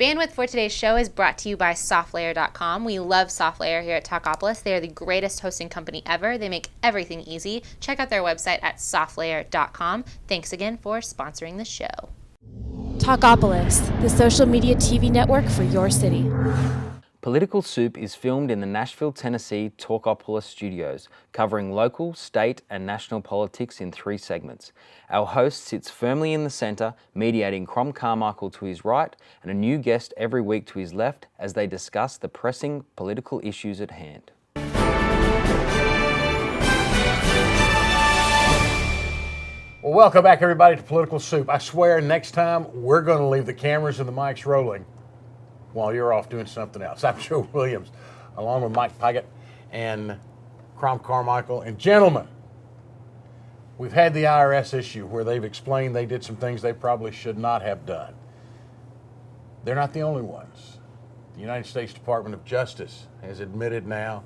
Bandwidth for today's show is brought to you by SoftLayer.com. We love SoftLayer here at Talkapolis. They are the greatest hosting company ever. They make everything easy. Check out their website at SoftLayer.com. Thanks again for sponsoring the show. Talkapolis, the social media TV network for your city. Political Soup is filmed in the Nashville, Tennessee Talkapolis studios, covering local, state and national politics in 3 segments. Our host sits firmly in the centre, mediating Crom Carmichael to his right and a new guest every week to his left as they discuss the pressing political issues at hand. Well, welcome back everybody to Political Soup. I swear next time we're going to leave the cameras and the mics rolling while you're off doing something else. I'm Joe Williams, along with Mike Pygott and Crom Carmichael. And gentlemen, we've had the IRS issue where they've explained they did some things they probably should not have done. They're not the only ones. The United States Department of Justice has admitted now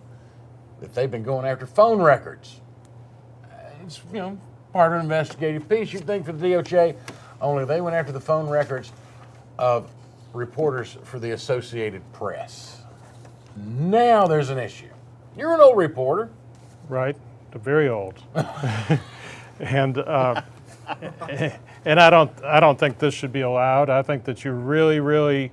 that they've been going after phone records. It's, part of an investigative piece, you'd think, for the DOJ, only they went after the phone records of reporters for the Associated Press. Now there's an issue. You're an old reporter. Right, very old. and I don't think this should be allowed. I think that you're really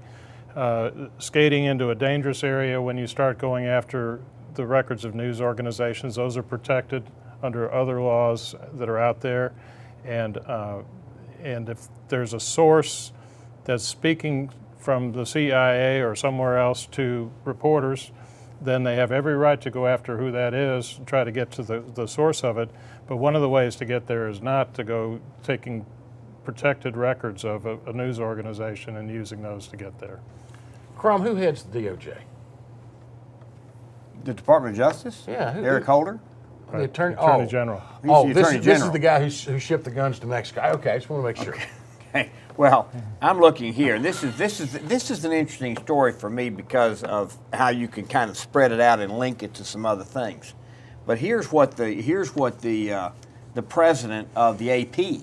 skating into a dangerous area when you start going after the records of news organizations. Those are protected under other laws that are out there, and if there's a source that's speaking from the CIA or somewhere else to reporters, then they have every right to go after who that is and try to get to the source of it. But one of the ways to get there is not to go taking protected records of a news organization and using those to get there. Crom, who heads the DOJ? The Department of Justice? Yeah. Eric Holder? The Attorney General. This is the guy who shipped the guns to Mexico. Okay, I just want to make sure. Okay. Well, I'm looking here, and this is an interesting story for me because of how you can kind of spread it out and link it to some other things. But here's what the president of the AP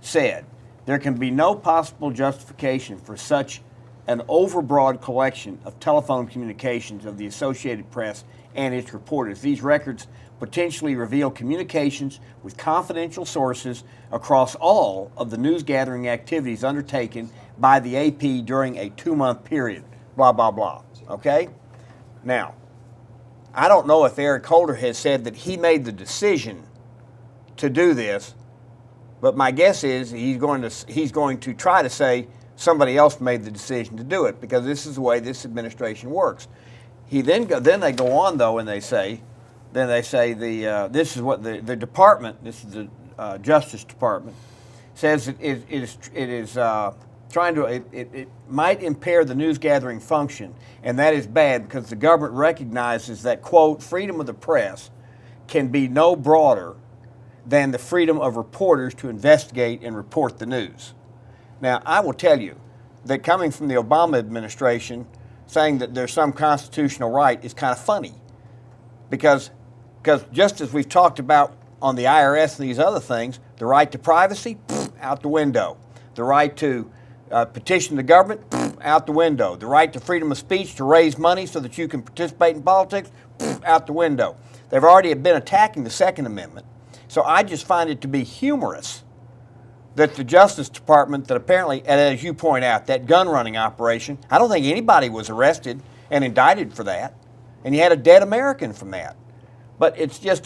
said: there can be no possible justification for such an overbroad collection of telephone communications of the Associated Press and its reporters. These records potentially reveal communications with confidential sources across all of the news gathering activities undertaken by the AP during a 2-month period, blah, blah, blah. Okay? Now, I don't know if Eric Holder has said that he made the decision to do this, but my guess is he's going to try to say somebody else made the decision to do it, because this is the way this administration works. Then they go on though, and they say this is what the department, this is the Justice Department, says it might impair the news gathering function, and that is bad because the government recognizes that, quote, freedom of the press can be no broader than the freedom of reporters to investigate and report the news. Now, I will tell you that coming from the Obama administration, saying that there's some constitutional right is kind of funny, because just as we've talked about on the IRS and these other things, the right to privacy, out the window. The right to petition the government, out the window. The right to freedom of speech to raise money so that you can participate in politics, out the window. They've already been attacking the Second Amendment. So I just find it to be humorous that the Justice Department, that apparently, and as you point out, that gun running operation, I don't think anybody was arrested and indicted for that, and you had a dead American from that. But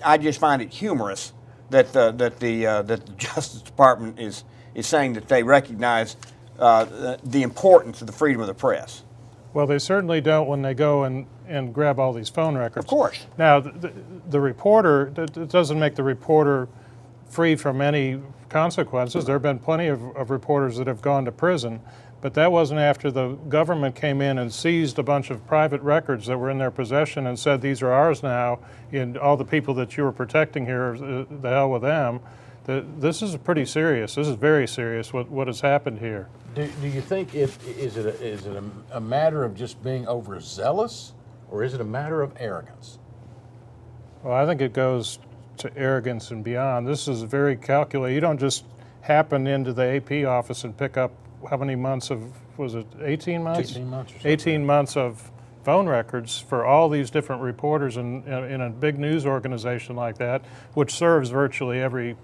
I just find it humorous that the Justice Department is saying that they recognize the importance of the freedom of the press. Well, they certainly don't when they go and grab all these phone records. Of course. Now, the reporter, it doesn't make the reporter free from any consequences. There have been plenty of reporters that have gone to prison, but that wasn't after the government came in and seized a bunch of private records that were in their possession and said, these are ours now, and all the people that you were protecting here, the hell with them. This is pretty serious. This is very serious, what has happened here. Do you think is it a matter of just being overzealous, or is it a matter of arrogance? Well, I think it goes to arrogance and beyond. This is very calculated. You don't just happen into the AP office and pick up how many months of, was it 18 months? 18 months or something. 18 months of phone records for all these different reporters in a big news organization like that, which serves virtually every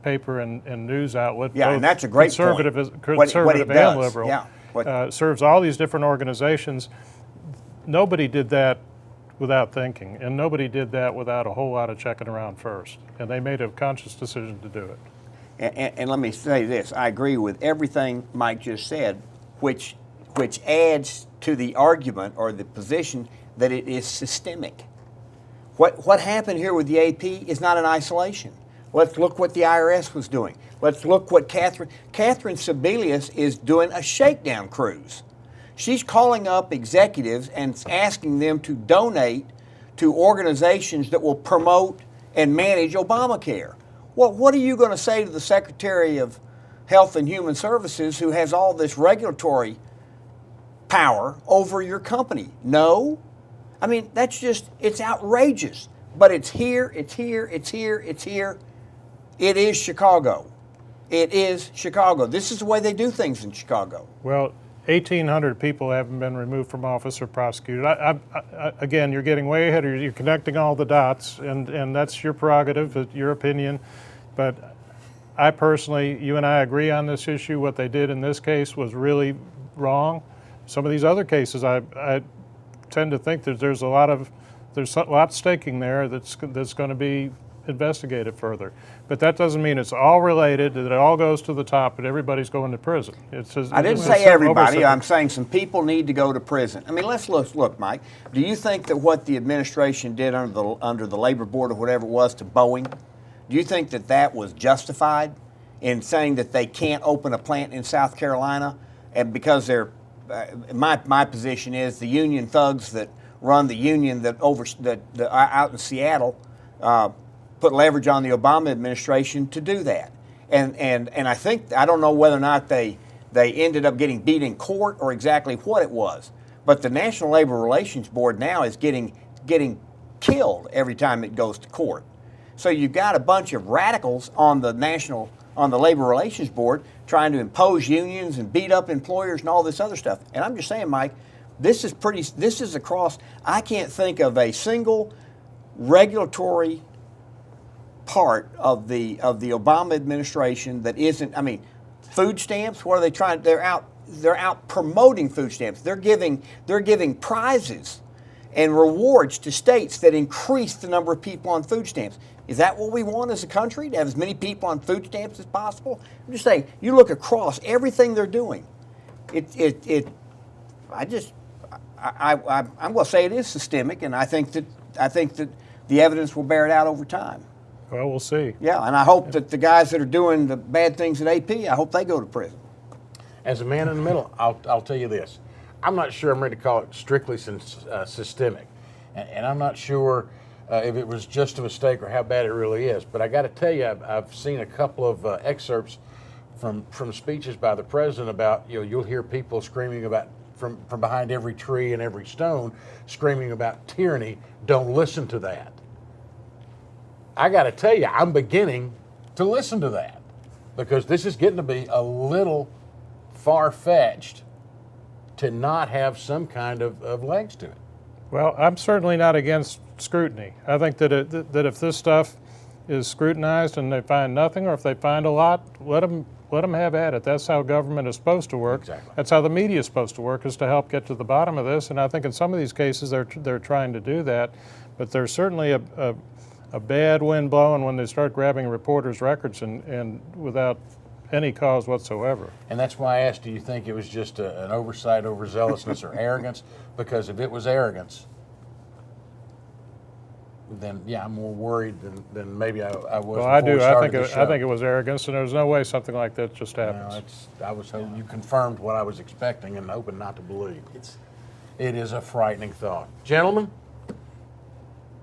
paper and news outlet. Yeah, both and that's a great conservative, point. conservative What it and does, liberal. yeah. Serves all these different organizations. Nobody did that without thinking, and nobody did that without a whole lot of checking around first. And they made a conscious decision to do it. And let me say this, I agree with everything Mike just said, which adds to the argument or the position that it is systemic. What happened here with the AP is not in isolation. Let's look what the IRS was doing. Let's look what Catherine Sebelius is doing a shakedown cruise. She's calling up executives and asking them to donate to organizations that will promote and manage Obamacare. Well, what are you going to say to the Secretary of Health and Human Services who has all this regulatory power over your company? No. I mean, that's just, it's outrageous. But it's here, it's here, it's here, it's here. It is Chicago. It is Chicago. This is the way they do things in Chicago. Well, 1,800 people haven't been removed from office or prosecuted. Again, you're getting way ahead. You're connecting all the dots, and that's your prerogative, your opinion. But I personally, you and I agree on this issue. What they did in this case was really wrong. Some of these other cases, I tend to think that there's a lot staking there that's going to be investigated further. But that doesn't mean it's all related, that it all goes to the top and everybody's going to prison. I didn't say everybody. I'm saying some people need to go to prison. I mean, let's look, Mike. Do you think that what the administration did under the Labor Board or whatever it was to Boeing, do you think that that was justified in saying that they can't open a plant in South Carolina? And because they're, my position is the union thugs that run the union that out in Seattle put leverage on the Obama administration to do that. And I think, I don't know whether or not they ended up getting beat in court or exactly what it was, but the National Labor Relations Board now is getting killed every time it goes to court. So you've got a bunch of radicals on the Labor Relations Board trying to impose unions and beat up employers and all this other stuff. And I'm just saying, Mike, this is across, I can't think of a single regulatory part of the Obama administration that isn't, I mean, food stamps, what are they trying, they're out promoting food stamps. They're giving prizes and rewards to states that increase the number of people on food stamps. Is that what we want as a country, to have as many people on food stamps as possible? I'm just saying, you look across everything they're doing. I'm going to say it is systemic, and I think that the evidence will bear it out over time. Well, we'll see. Yeah, and I hope that the guys that are doing the bad things at AP, I hope they go to prison. As a man in the middle, I'll tell you this. I'm not sure I'm ready to call it strictly systemic. And I'm not sure if it was just a mistake or how bad it really is. But I got to tell you, I've seen a couple of excerpts from speeches by the president about, you'll hear people screaming about, from behind every tree and every stone, screaming about tyranny. Don't listen to that. I got to tell you, I'm beginning to listen to that, because this is getting to be a little far-fetched to not have some kind of legs to it. Well, I'm certainly not against scrutiny. I think that if this stuff is scrutinized and they find nothing, or if they find a lot, let them have at it. That's how government is supposed to work. Exactly. That's how the media is supposed to work, is to help get to the bottom of this. And I think in some of these cases they're trying to do that. But there's certainly a bad wind blowing when they start grabbing reporters' records and without any cause whatsoever. And that's why I asked, do you think it was just an oversight, overzealousness, or arrogance? Because if it was arrogance, then yeah, I'm more worried than maybe I was. Well, I do. I think it it was arrogance, and there's no way something like that just happens. I was hoping you confirmed what I was expecting and hoping not to believe. It is a frightening thought, gentlemen.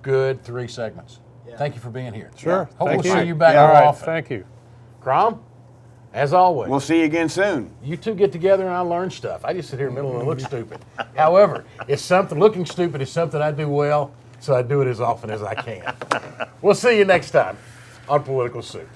Good 3 segments. Yeah. Thank you for being here. Sure. Hope we'll you. see you back All right. often. Thank you. Crom, as always. We'll see you again soon. You two get together and I learn stuff. I just sit here in the middle and look stupid. However, looking stupid is something I do well, so I do it as often as I can. We'll see you next time on Political Soup.